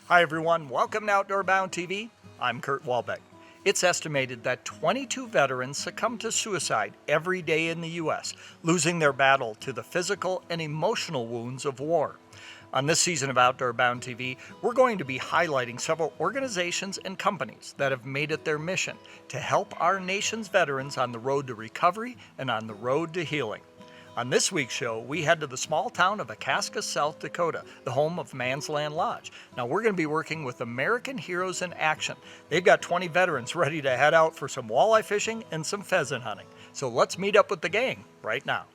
Hi everyone, welcome to Outdoor Bound TV. I'm Kurt Walbeck. It's estimated that 22 veterans succumb to suicide every day in the U.S., losing their battle to the physical and emotional wounds of war. On this season of Outdoor Bound TV, we're going to be highlighting several organizations and companies that have made it their mission to help our nation's veterans on the road to recovery and on the road to healing. On this week's show, we head to the small town of Akaska, South Dakota, the home of Mansland Lodge. Now, we're going to be working with American Heroes in Action. They've got 20 veterans ready to head out for some walleye fishing and some pheasant hunting. So let's meet up with the gang right now.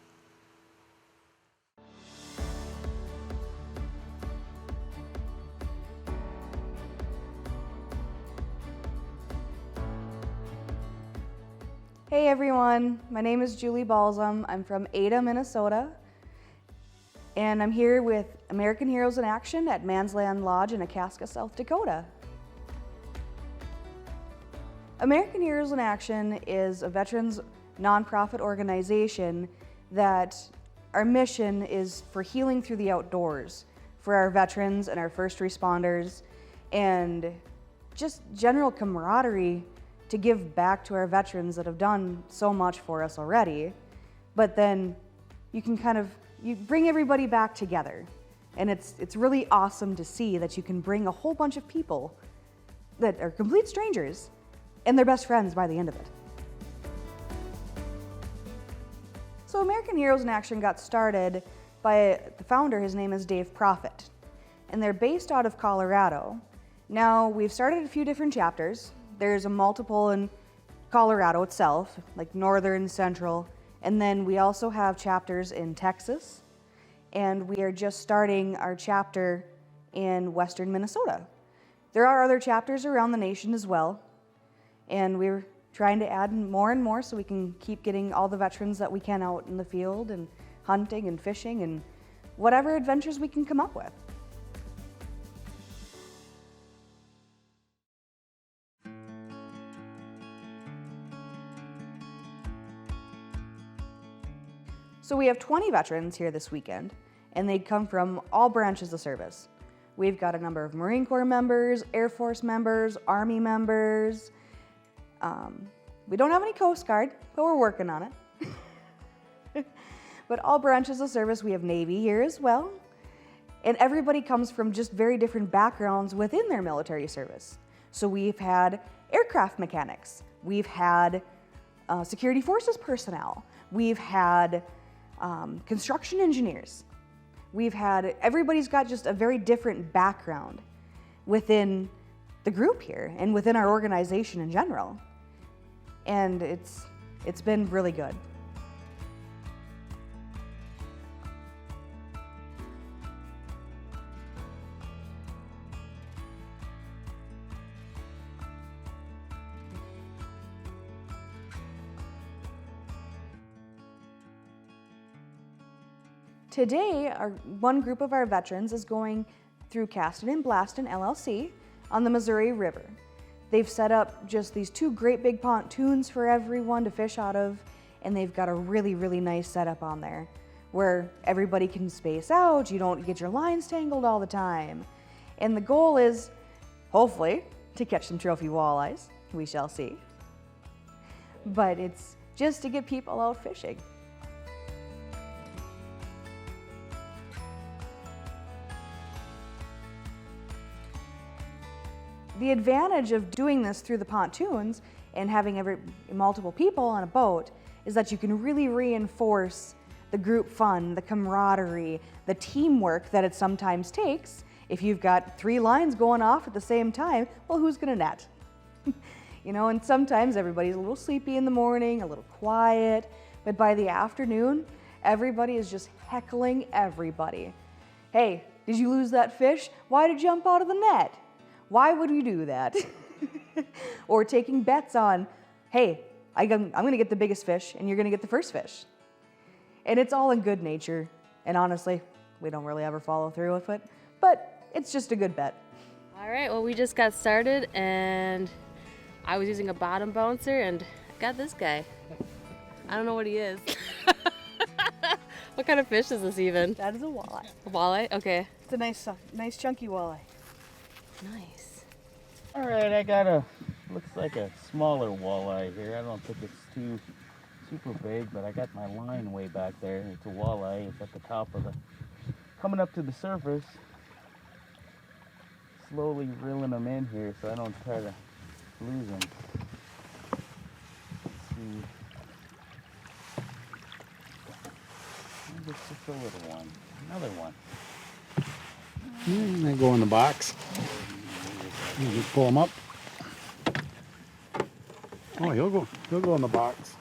Hey everyone, my name is Julie Balsam. I'm from Ada, Minnesota, and I'm here with American Heroes in Action at Mansland Lodge in Akaska, South Dakota. American Heroes in Action is a veterans nonprofit organization that our mission is for healing through the outdoors for our veterans and our first responders, and just general camaraderie to give back to our veterans that have done so much for us already. But then you can you bring everybody back together. And it's really awesome to see that you can bring a whole bunch of people that are complete strangers and they're best friends by the end of it. So American Heroes in Action got started by the founder. His name is Dave Profit, and they're based out of Colorado. Now, we've started a few different chapters. There's a multiple in Colorado itself, like northern, central, and then we also have chapters in Texas, and we are just starting our chapter in western Minnesota. There are other chapters around the nation as well, and we're trying to add more and more so we can keep getting all the veterans that we can out in the field and hunting and fishing and whatever adventures we can come up with. So we have 20 veterans here this weekend, and they come from all branches of service. We've got a number of Marine Corps members, Air Force members, Army members. We don't have any Coast Guard, but we're working on it. But all branches of service, we have Navy here as well. And everybody comes from just very different backgrounds within their military service. So we've had aircraft mechanics, we've had security forces personnel, we've had construction engineers. Everybody's got just a very different background within the group here and within our organization in general. And it's been really good. Today, one group of our veterans is going through Caston and Blaston LLC on the Missouri River. They've set up just these two great big pontoons for everyone to fish out of, and they've got a really, really nice setup on there where everybody can space out, you don't get your lines tangled all the time. And the goal is, hopefully, to catch some trophy walleyes. We shall see. But it's just to get people out fishing. The advantage of doing this through the pontoons and having multiple people on a boat is that you can really reinforce the group fun, the camaraderie, the teamwork that it sometimes takes. If you've got 3 lines going off at the same time, well, who's gonna net? You know, and sometimes everybody's a little sleepy in the morning, a little quiet, but by the afternoon, everybody is just heckling everybody. Hey, did you lose that fish? Why'd it jump out of the net? Why would we do that? Or taking bets on, hey, I'm gonna get the biggest fish and you're gonna get the first fish. And it's all in good nature. And honestly, we don't really ever follow through with it, but it's just a good bet. All right, well, we just got started and I was using a bottom bouncer and I got this guy. I don't know what he is. What kind of fish is this even? That is a walleye. A walleye? Okay. It's a nice chunky walleye. Nice. All right, I got a, looks like a smaller walleye here. I don't think it's too super big, but I got my line way back there. It's a walleye. It's at the top of the, coming up to the surface. Slowly reeling them in here so I don't try to lose them. Let's see. Maybe it's just a little one. Another one. They go in the box. You just pull them up. Oh, he'll go in the box.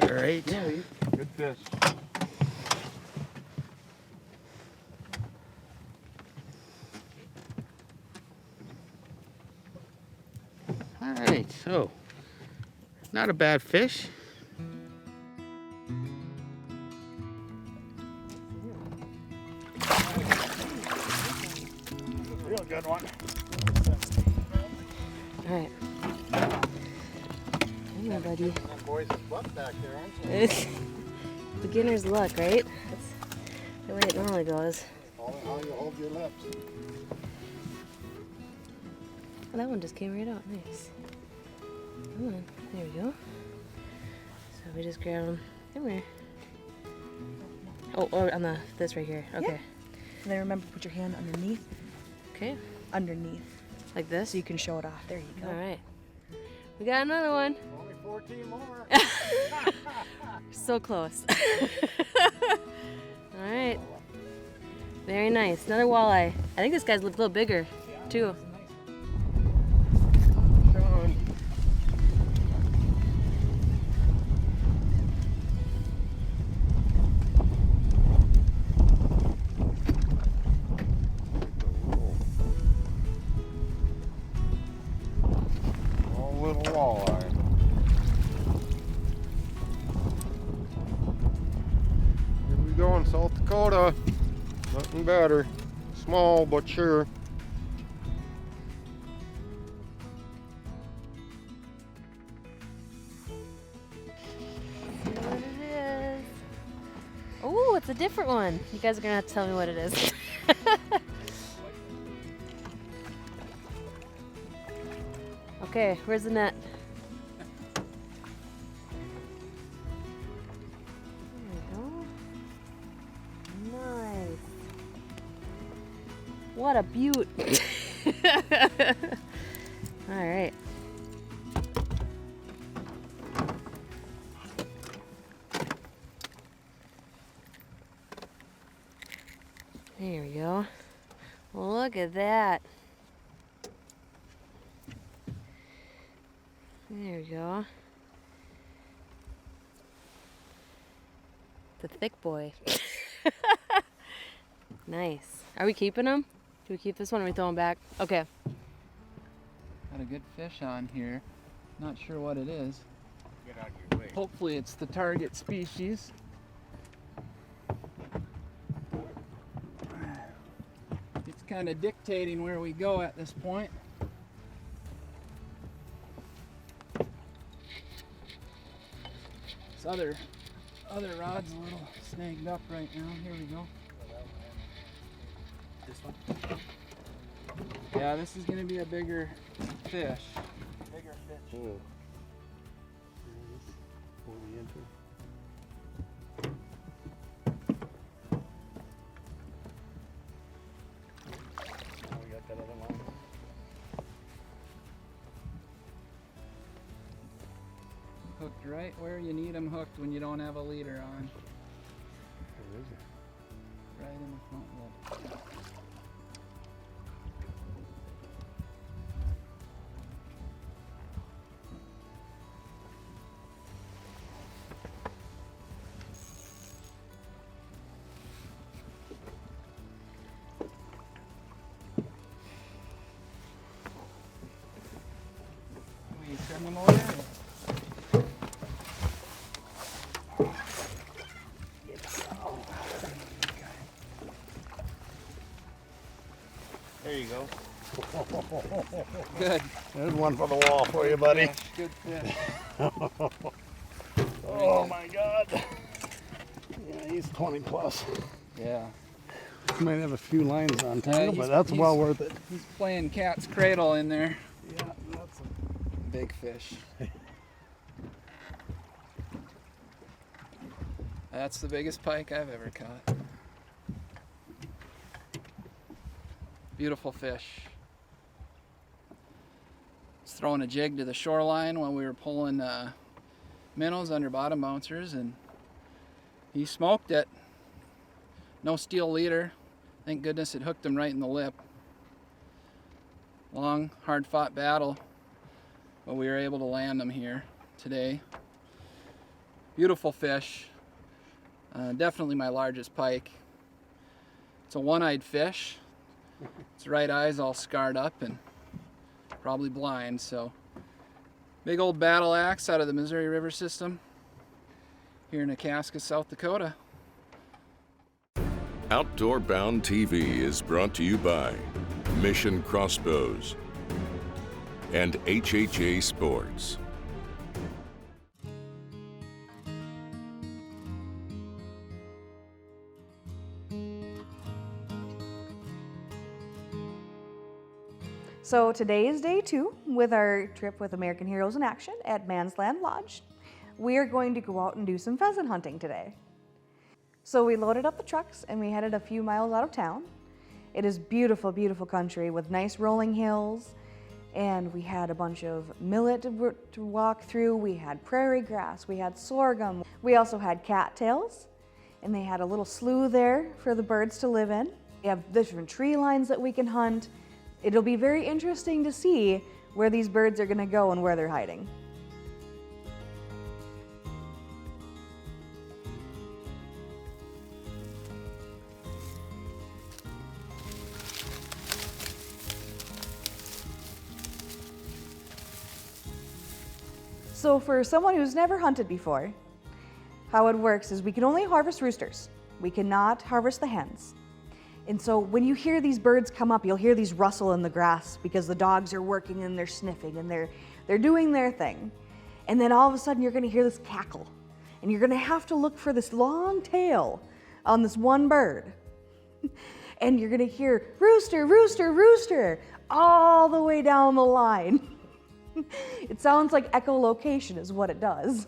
All right. Good fish. All right, so not a bad fish. Real good one. All right. Hang on, buddy. That boy's butt back there, aren't you? Beginner's luck, right? That's the way it normally goes. How you hold your lips. Oh, that one just came right out. Nice. Come on. There we go. So we just grab them. Come here. Oh, on this right here. Okay. And then remember, put your hand underneath. Okay. Underneath. Like this? So you can show it off. There you go. All right. We got another one. Only 14 more. So close. All right. Very nice. Another walleye. I think this guy's a little bigger, too. Little walleye. Here we go in South Dakota. Nothing better. Small but sure. See what it is. Oh, it's a different one. You guys are gonna have to tell me what it is. Okay, where's the net? There we go. Nice. What a beaut. All right. There we go. Look at that. There we go. The thick boy. Nice. Are we keeping him? Do we keep this one or we throw him back? Okay. Got a good fish on here. Not sure what it is. Get out of your way. Hopefully it's the target species. It's kind of dictating where we go at this point. This other rod's a little snagged up right now. Here we go. This one? Yeah, this is going to be a bigger fish. Bigger fish. Oh. 40 inches. Oh, we got that other one. Hooked right where you need them hooked when you don't have a leader on. Where is it? Right in the front lip. Will you trim them over there? There you go. Good. There's one for the wall for you, buddy. Fish, good fish. Oh my God. Yeah, he's 20 plus. Yeah. Might have a few lines on tangle, he's- but that's he's- well worth it. He's playing cat's cradle in there. Yeah, that's Big fish. That's the biggest pike I've ever caught. Beautiful fish. Was throwing a jig to the shoreline while we were pulling minnows under bottom bouncers, and he smoked it. No steel leader. Thank goodness it hooked him right in the lip. Long, hard-fought battle, but we were able to land him here today. Beautiful fish. Definitely my largest pike. It's a one-eyed fish. Its right eye's all scarred up and probably blind, so big old battle axe out of the Missouri River system here in Akaska, South Dakota. Outdoor Bound TV is brought to you by Mission Crossbows and HHA Sports. So today is day 2 with our trip with American Heroes in Action at Mansland Lodge. We are going to go out and do some pheasant hunting today. So we loaded up the trucks and we headed a few miles out of town. It is beautiful, beautiful country with nice rolling hills, and we had a bunch of millet to walk through. We had prairie grass, we had sorghum. We also had cattails, and they had a little slough there for the birds to live in. We have different tree lines that we can hunt. It'll be very interesting to see where these birds are gonna go and where they're hiding. So for someone who's never hunted before, how it works is we can only harvest roosters. We cannot harvest the hens. And so when you hear these birds come up, you'll hear these rustle in the grass because the dogs are working and they're sniffing and they're doing their thing. And then all of a sudden you're gonna hear this cackle, and you're gonna have to look for this long tail on this one bird. And you're gonna hear rooster, rooster, rooster all the way down the line. It sounds like echolocation is what it does.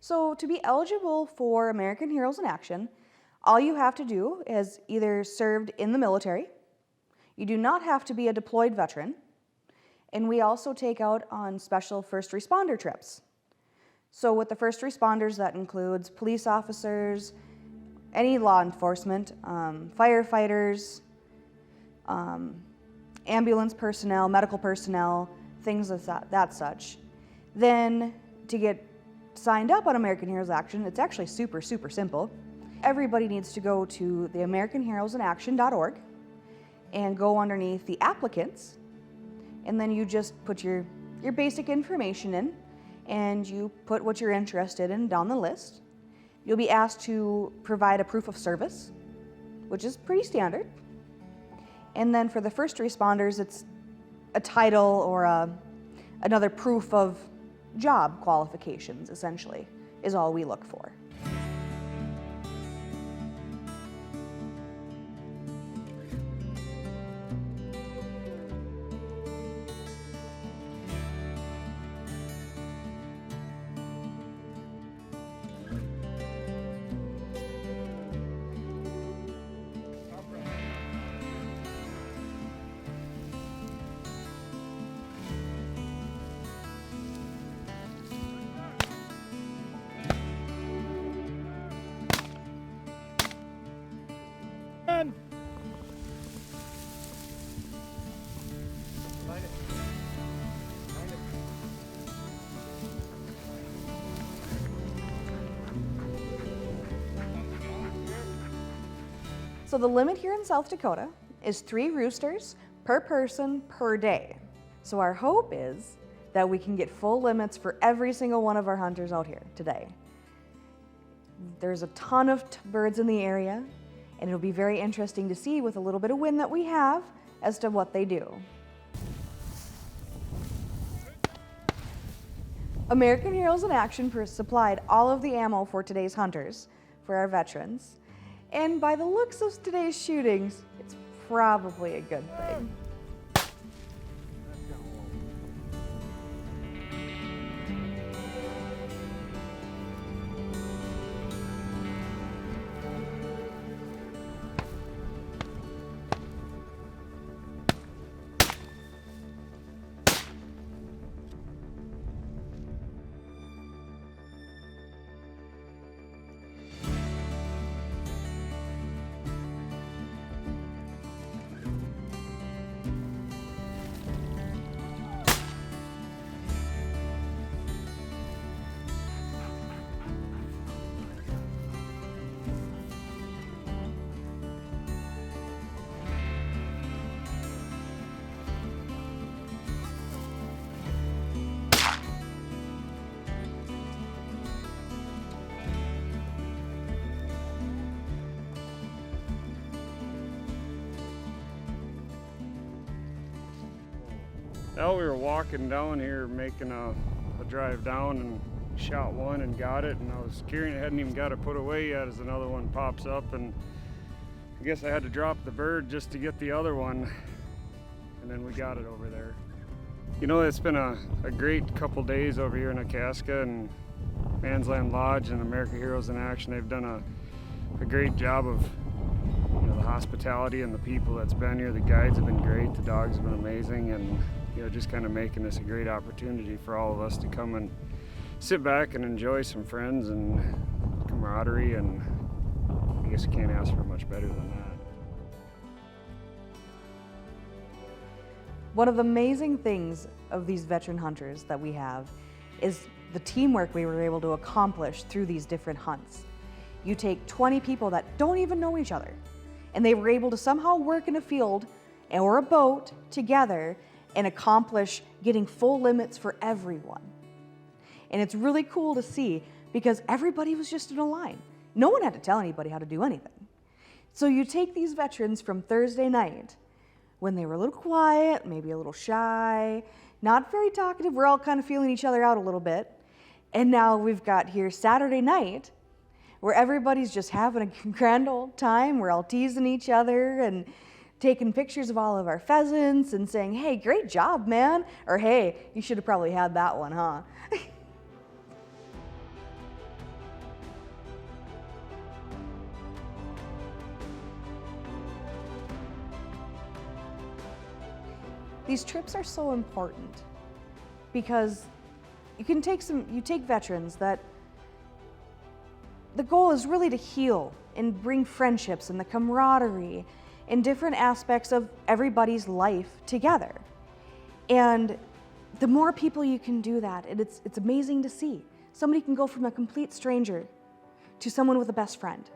So to be eligible for American Heroes in Action, all you have to do is either served in the military, you do not have to be a deployed veteran, and we also take out on special first responder trips. So with the first responders, that includes police officers, any law enforcement, firefighters, ambulance personnel, medical personnel, things of that such. Then to get signed up on American Heroes Action, it's actually super, super simple. Everybody needs to go to the AmericanHeroesInAction.org and go underneath the applicants, and then you just put your basic information in, and you put what you're interested in down the list. You'll be asked to provide a proof of service, which is pretty standard. And then for the first responders, it's a title or another proof of job qualifications, essentially, is all we look for. So the limit here in South Dakota is 3 roosters per person per day. So our hope is that we can get full limits for every single one of our hunters out here today. There's a ton of birds in the area, and it'll be very interesting to see with a little bit of wind that we have as to what they do. American Heroes in Action supplied all of the ammo for today's hunters, for our veterans. And by the looks of today's shootings, it's probably a good thing. Well, we were walking down here making a drive down and shot one and got it, and I was carrying it, hadn't even got it put away yet as another one pops up, and I guess I had to drop the bird just to get the other one, and then we got it over there. You know, it's been a great couple days over here in Akaska, and Mansland Lodge and American Heroes in Action. They've done a great job of the hospitality and the people that's been here. The guides have been great, the dogs have been amazing, and just kind of making this a great opportunity for all of us to come and sit back and enjoy some friends and camaraderie, and I guess you can't ask for much better than that. One of the amazing things of these veteran hunters that we have is the teamwork we were able to accomplish through these different hunts. You take 20 people that don't even know each other, and they were able to somehow work in a field or a boat together and accomplish getting full limits for everyone. And it's really cool to see because everybody was just in a line. No one had to tell anybody how to do anything. So you take these veterans from Thursday night when they were a little quiet, maybe a little shy, not very talkative, we're all kind of feeling each other out a little bit. And now we've got here Saturday night where everybody's just having a grand old time. We're all teasing each other and taking pictures of all of our pheasants and saying, hey, great job, man. Or hey, you should have probably had that one, huh? These trips are so important because you take veterans that the goal is really to heal and bring friendships and the camaraderie and different aspects of everybody's life together. And the more people you can do that, it's amazing to see. Somebody can go from a complete stranger to someone with a best friend.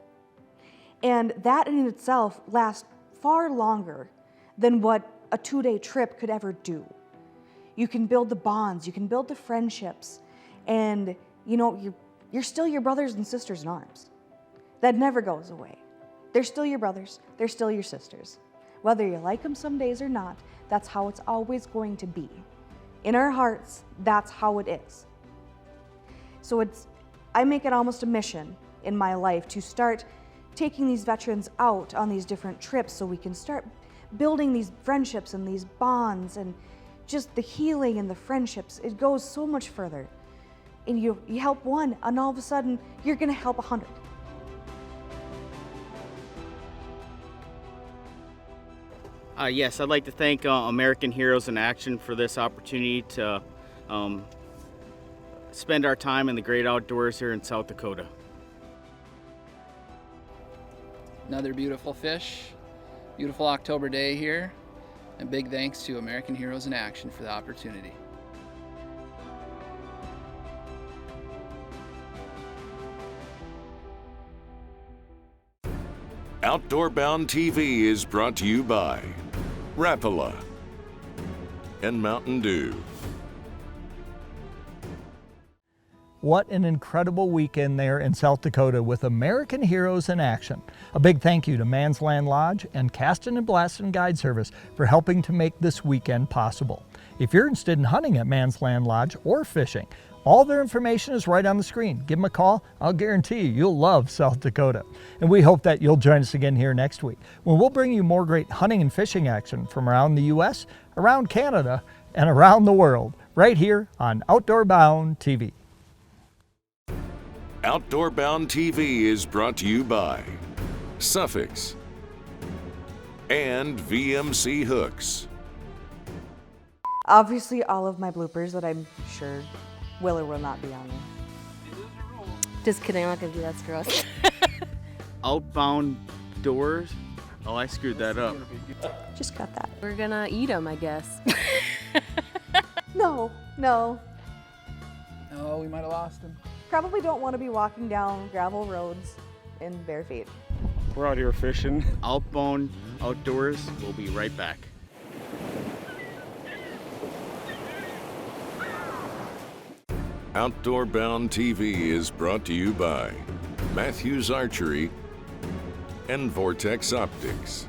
And that in itself lasts far longer than what a 2-day trip could ever do. You can build the bonds, you can build the friendships, and you're still your brothers and sisters in arms. That never goes away. They're still your brothers, they're still your sisters. Whether you like them some days or not, that's how it's always going to be. In our hearts, that's how it is. So I make it almost a mission in my life to start taking these veterans out on these different trips so we can start building these friendships and these bonds and just the healing and the friendships. It goes so much further. And you help one, and all of a sudden, you're gonna help 100. Yes, I'd like to thank American Heroes in Action for this opportunity to spend our time in the great outdoors here in South Dakota. Another beautiful fish, beautiful October day here, and big thanks to American Heroes in Action for the opportunity. Outdoor Bound TV is brought to you by Rapala, and Mountain Dew. What an incredible weekend there in South Dakota with American heroes in action. A big thank you to Mansland Lodge and Caston and Blaston Guide Service for helping to make this weekend possible. If you're interested in hunting at Mansland Lodge or fishing, all their information is right on the screen. Give them a call. I'll guarantee you'll love South Dakota. And we hope that you'll join us again here next week, when we'll bring you more great hunting and fishing action from around the U.S., around Canada, and around the world, right here on Outdoor Bound TV. Outdoor Bound TV is brought to you by Suffix and VMC Hooks. Obviously, all of my bloopers that I'm sure will or will not be on there. Just kidding, I'm not gonna do that, it's gross. Outbound doors. Oh, I screwed that up. Just cut that. We're gonna eat them, I guess. No, no. Oh, we might have lost him. Probably don't want to be walking down gravel roads in bare feet. We're out here fishing. Outbound outdoors. We'll be right back. Outdoor Bound TV is brought to you by Matthews Archery and Vortex Optics.